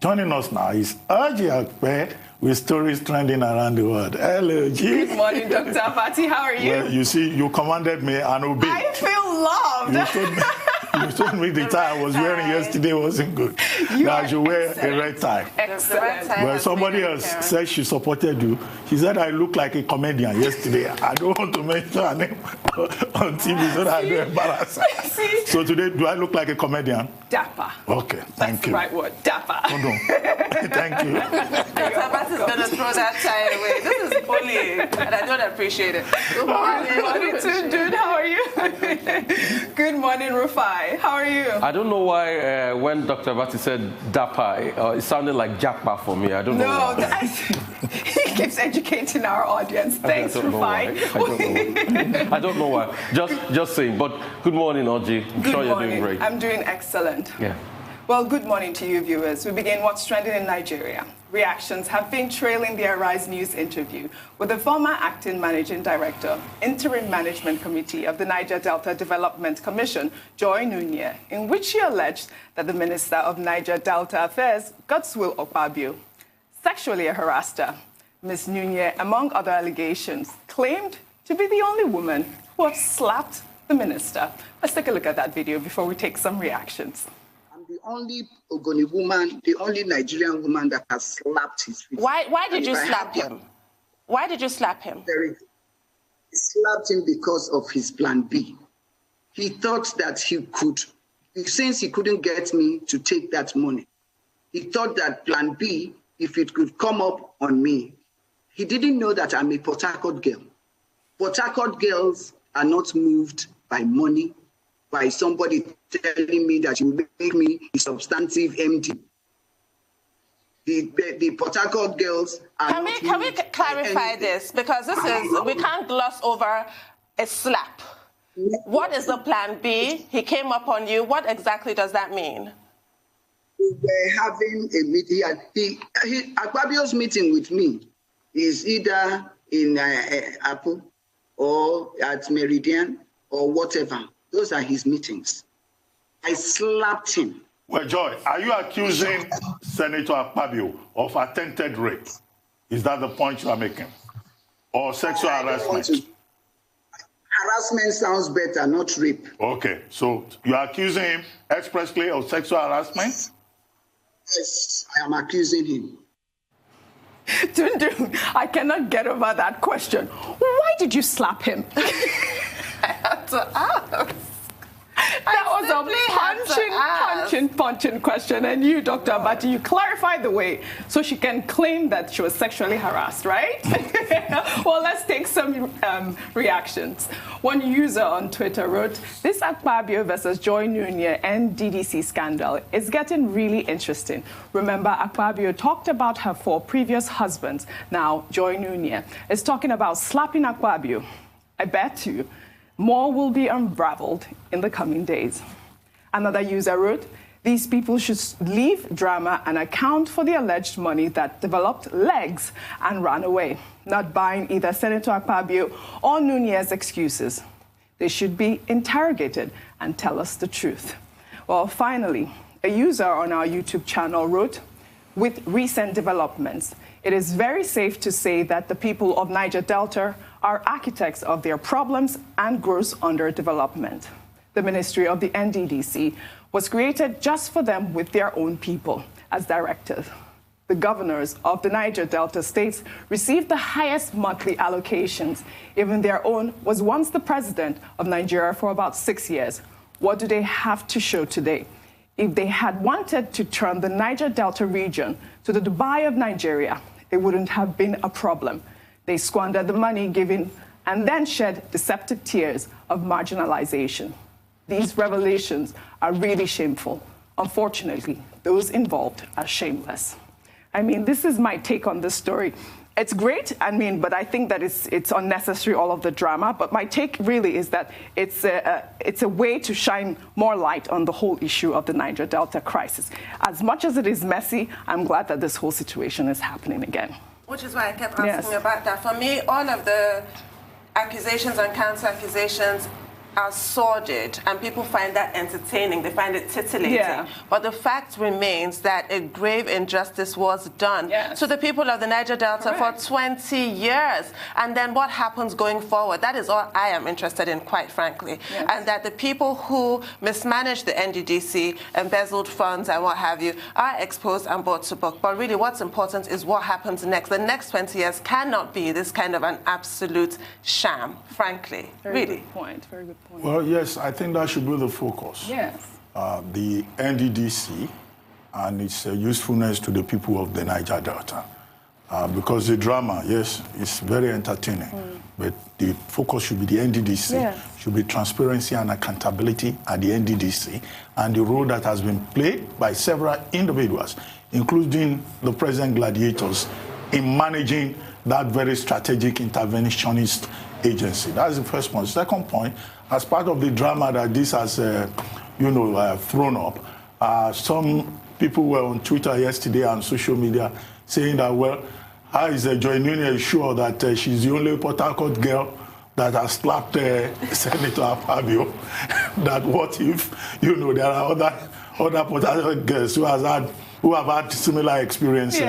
Joining us now is Ojy Okpe with stories trending around the world. Hello, G. Good morning, Dr. Fati. How are you? Well, you see, you commanded me and obeyed. I feel loved. You told me the tie I was wearing yesterday wasn't good. Now I should wear a red tie. Excellent. Well, somebody else said she supported you. She said I look like a comedian yesterday. I don't want to mention her name on TV so that I don't embarrass her. So today, do I look like a comedian? Dapper. Okay, thank you. That's the right word, dapper. Hold on. Thank you. Dr. Bat is going to throw that tie away. This is bullying, and I don't appreciate it. Good morning. Good morning, too, dude. How are you? Good morning, Rufai. How are you? I don't know why when Dr. Bati said dapa, it sounded like Japa for me. I don't know why. He keeps educating our audience. Thanks, Rufai. I don't know why. Just saying. But good morning, Ojy. I'm sure you're doing great. I'm doing excellent. Yeah. Well, good morning to you, viewers. We begin what's trending in Nigeria. Reactions have been trailing the Arise News interview with the former acting managing director, Interim Management Committee of the Niger Delta Development Commission, Joi Nunieh, in which she alleged that the Minister of Niger Delta Affairs, Godswill Akpabio, sexually harassed her. Ms. Nunieh, among other allegations, claimed to be the only woman who had slapped the minister. Let's take a look at that video before we take some reactions. The only Ogoni woman, the only Nigerian woman that has slapped his face. Why did you slap him? Why did you slap him? He slapped him because of his plan B. He thought that he could, since he couldn't get me to take that money, he thought that plan B, if it could come up on me, he didn't know that I'm a Port Harcourt girl. Port Harcourt girls are not moved by money, by somebody telling me that you make me a substantive MD. The Port Harcourt girls are Can we clarify this? Because we can't gloss over a slap. What is the plan B? He came up on you. What exactly does that mean? We were having a meeting. Akpabio's meeting with me is either in Apple or at Meridian or whatever. Those are his meetings. I slapped him. Well, Joy, are you accusing Senator Akpabio of attempted rape? Is that the point you are making? Or sexual harassment? Harassment sounds better, not rape. Okay, so you are accusing him expressly of sexual harassment? Yes, I am accusing him. Dundun, I cannot get over that question. Why did you slap him? I have to ask. That was a punching question. And you, Dr. Abati, you clarified the way so she can claim that she was sexually harassed, right? Well, let's take some reactions. One user on Twitter wrote, "This Akpabio versus Joi Nunieh NDDC scandal is getting really interesting. Remember, Akpabio talked about her 4 previous husbands. Now, Joi Nunieh is talking about slapping Akpabio. I bet you more will be unraveled in the coming days." Another user wrote, "These people should leave drama and account for the alleged money that developed legs and ran away, not buying either Senator Akpabio or Nunieh's excuses. They should be interrogated and tell us the truth." Well, finally, a user on our YouTube channel wrote, "With recent developments, it is very safe to say that the people of Niger Delta are architects of their problems and gross underdevelopment. The Ministry of the NDDC was created just for them with their own people as directors. The governors of the Niger Delta states received the highest monthly allocations. Even their own was once the president of Nigeria for about 6 years. What do they have to show today? If they had wanted to turn the Niger Delta region to the Dubai of Nigeria, it wouldn't have been a problem. They squandered the money given and then shed deceptive tears of marginalization. These revelations are really shameful. Unfortunately, those involved are shameless." I mean, this is my take on this story. It's great, but I think that it's unnecessary, all of the drama. But my take really is that it's a way to shine more light on the whole issue of the Niger Delta crisis. As much as it is messy, I'm glad that this whole situation is happening again. Which is why I kept asking about that. For me, all of the accusations and counter accusations are sordid and people find that entertaining, they find it titillating. Yeah. But the fact remains that a grave injustice was done to the people of the Niger Delta for 20 years. And then what happens going forward? That is all I am interested in, quite frankly. Yes. And that the people who mismanaged the NDDC, embezzled funds and what have you, are exposed and brought to book. But really what's important is what happens next. The next 20 years cannot be this kind of an absolute sham, frankly. Very good point. Very good point. Well, yes, I think that should be the focus. Yes. The NDDC and its usefulness to the people of the Niger Delta. Because the drama, yes, is very entertaining, but the focus should be the NDDC, should be transparency and accountability at the NDDC, and the role that has been played by several individuals, including the present gladiators, in managing that very strategic interventionist agency. That's the first point. Second point, as part of the drama that this has, thrown up, some people were on Twitter yesterday and social media saying that, well, how is Joi Nunieh sure that she's the only Port Harcourt girl that has slapped Senator Akpabio? That what if, there are other Port Harcourt girls who have had similar experience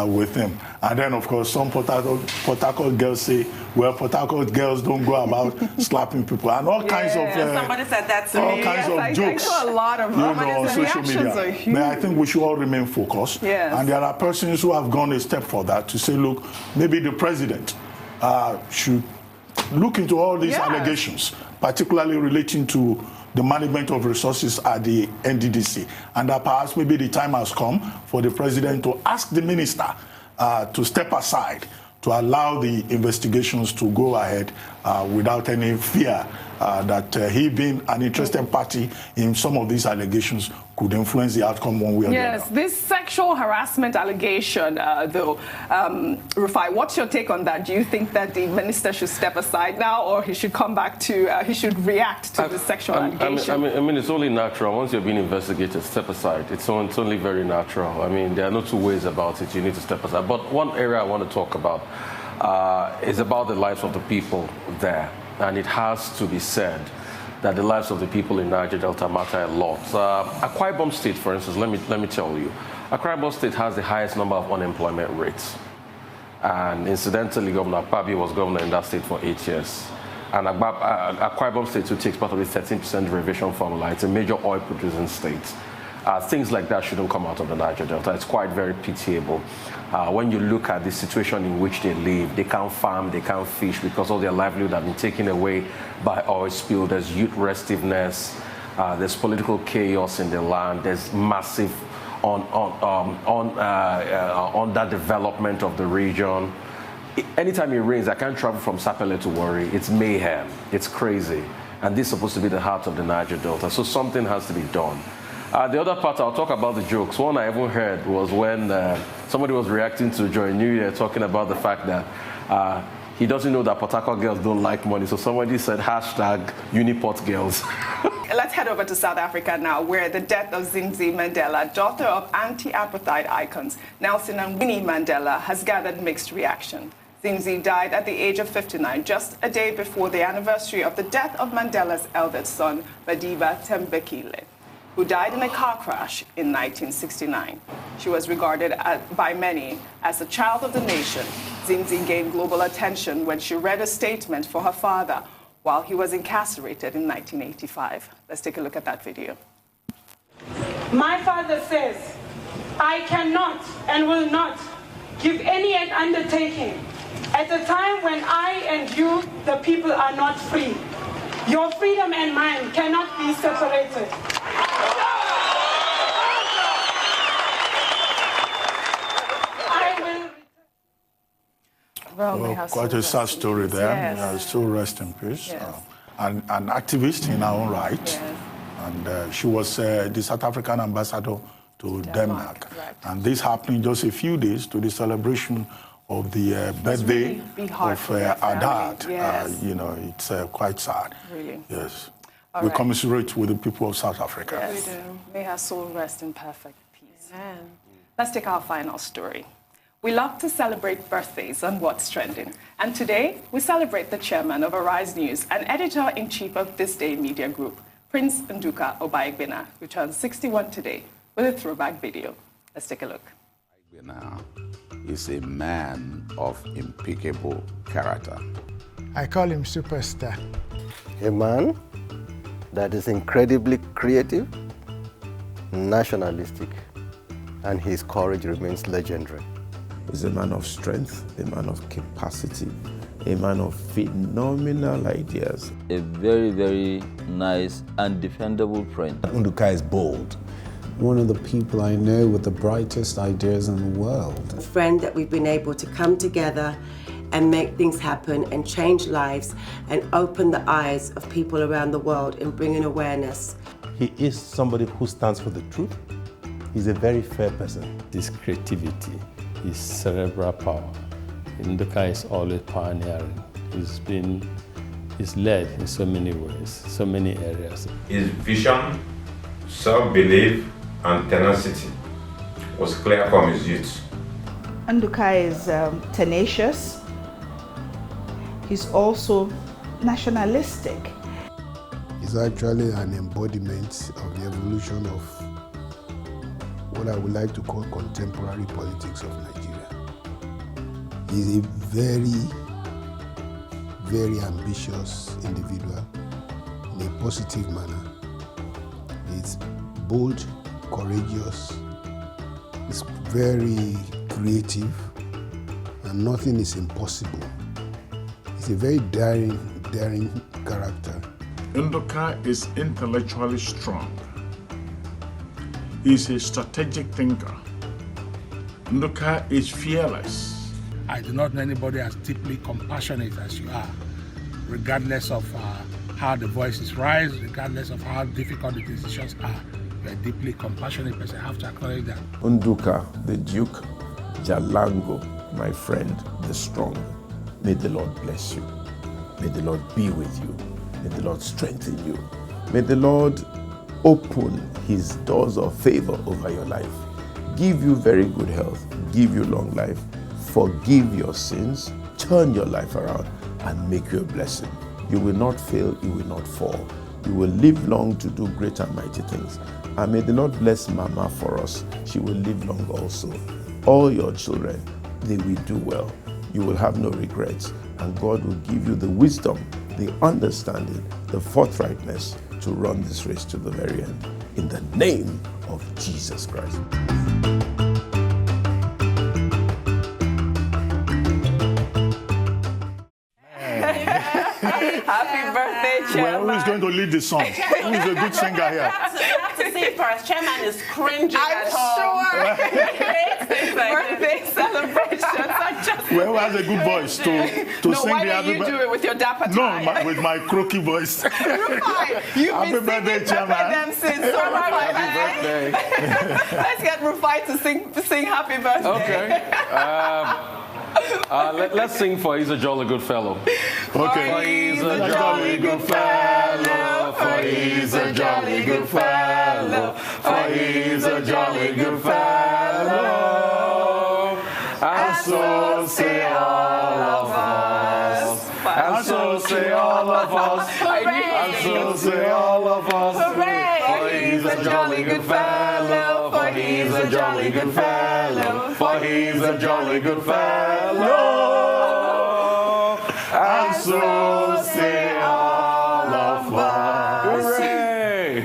with him. And then, of course, some Port Harcourt girls say, well, Port Harcourt girls don't go about slapping people. And all kinds of... somebody said that to all me. kinds of jokes, I saw a lot of on social media. But I think we should all remain focused. Yes. And there are persons who have gone a step further to say, look, maybe the president should look into all these allegations, particularly relating to the management of resources at the NDDC, and that perhaps maybe the time has come for the president to ask the minister to step aside to allow the investigations to go ahead without any fear that he being an interested party in some of these allegations could influence the outcome one way or the other. Yes, this sexual harassment allegation, though, Rufai, what's your take on that? Do you think that the minister should step aside now, or he should come back to, he should react to the sexual allegation? I mean, it's only natural. Once you're being investigated, step aside. It's only very natural. I mean, there are no two ways about it. You need to step aside. But one area I want to talk about is about the lives of the people there. And it has to be said that the lives of the people in Niger Delta matter a lot. Akpabio State, for instance, let me tell you, Akpabio State has the highest number of unemployment rates. And incidentally, Governor Akpabio was governor in that state for 8 years. And Akpabio State, who takes part of the 13% derivation formula, it's a major oil producing state. Things like that shouldn't come out of the Niger Delta. It's quite very pitiable. When you look at the situation in which they live, they can't farm, they can't fish because all their livelihood have been taken away by oil spill. There's youth restiveness, there's political chaos in the land, there's massive underdevelopment of the region. Anytime it rains, I can't travel from Sapele to Warri. It's mayhem, it's crazy. And this is supposed to be the heart of the Niger Delta, so something has to be done. The other part, I'll talk about the jokes. One I even heard was when somebody was reacting to Joi Nunieh talking about the fact that he doesn't know that Port Harcourt girls don't like money. So somebody said #Uniport girls. Let's head over to South Africa now, where the death of Zinzi Mandela, daughter of anti-apartheid icons Nelson and Winnie Mandela, has gathered mixed reaction. Zinzi died at the age of 59, just a day before the anniversary of the death of Mandela's eldest son, Madiba Thembekile, who died in a car crash in 1969. She was regarded by many as a child of the nation. Zinzi gained global attention when she read a statement for her father while he was incarcerated in 1985. Let's take a look at that video. My father says, I cannot and will not give any undertaking at a time when I and you, the people, are not free. Your freedom and mine cannot be separated. Well, quite a sad story there. Yes. Still rest in peace. Yes. An activist in her own right. Yes. And she was the South African ambassador to Denmark. Right. And this happening just a few days to the celebration of the birthday of our dad. Yes. It's quite sad. Really? Yes. All We right. commiserate with the people of South Africa. Yes, we do. May her soul rest in perfect peace. Let's take our final story. We love to celebrate birthdays and what's trending. And today, we celebrate the chairman of Arise News and editor-in-chief of This Day Media Group, Prince Nduka Obaegbena, who turns 61 today, with a throwback video. Let's take a look. Obaegbena is a man of impeccable character. I call him superstar. A man that is incredibly creative, nationalistic, and his courage remains legendary. He's a man of strength, a man of capacity, a man of phenomenal ideas. A very, very nice and defendable friend. Nduka is bold. One of the people I know with the brightest ideas in the world. A friend that we've been able to come together and make things happen and change lives and open the eyes of people around the world and bring in awareness. He is somebody who stands for the truth. He's a very fair person. His creativity, his cerebral power. Nduka is always pioneering. He's led in so many ways, so many areas. His vision, self-belief, and tenacity was clear from his youth. Nduka is tenacious. He's also nationalistic. He's actually an embodiment of the evolution of what I would like to call contemporary politics of Nigeria. He's a very, very ambitious individual in a positive manner. He's bold, courageous, he's very creative, and nothing is impossible. He's a very daring character. Nduka is intellectually strong. He's a strategic thinker. Nduka is fearless. I do not know anybody as deeply compassionate as you are, regardless of how the voices rise, regardless of how difficult the decisions are. You're a deeply compassionate person. I have to acknowledge that. Nduka, the Duke, Jalango, my friend, the strong. May the Lord bless you. May the Lord be with you. May the Lord strengthen you. May the Lord open his doors of favor over your life. Give you very good health. Give you long life. Forgive your sins. Turn your life around and make you a blessing. You will not fail. You will not fall. You will live long to do great and mighty things. And may the Lord bless Mama for us. She will live long also. All your children, they will do well. You will have no regrets, and God will give you the wisdom, the understanding, the forthrightness to run this race to the very end. In the name of Jesus Christ. Happy birthday, Chairman. Well, who's going to lead the song? Who's a good singer here? You have to see first. Chairman is cringing at I'm sure. Birthday celebrations are just... Well, who has a good voice to sing why the don't you do it with your dapper tie? No, with my croaky voice. Rufai, you've Happy been birthday, singing Chairman. them since Rufai. Happy birthday. Let's get Rufai to sing happy birthday. Okay. Let's sing for He's a Jolly Good Fellow. Okay. For he's a jolly good fellow. For he's a jolly good fellow. For he's a jolly good fellow. And so say all of us. And so say all of us. And so say all of us. For he's a jolly good fellow. For he's a jolly good fellow. For he's a jolly good fellow. And so say all of us. Hooray!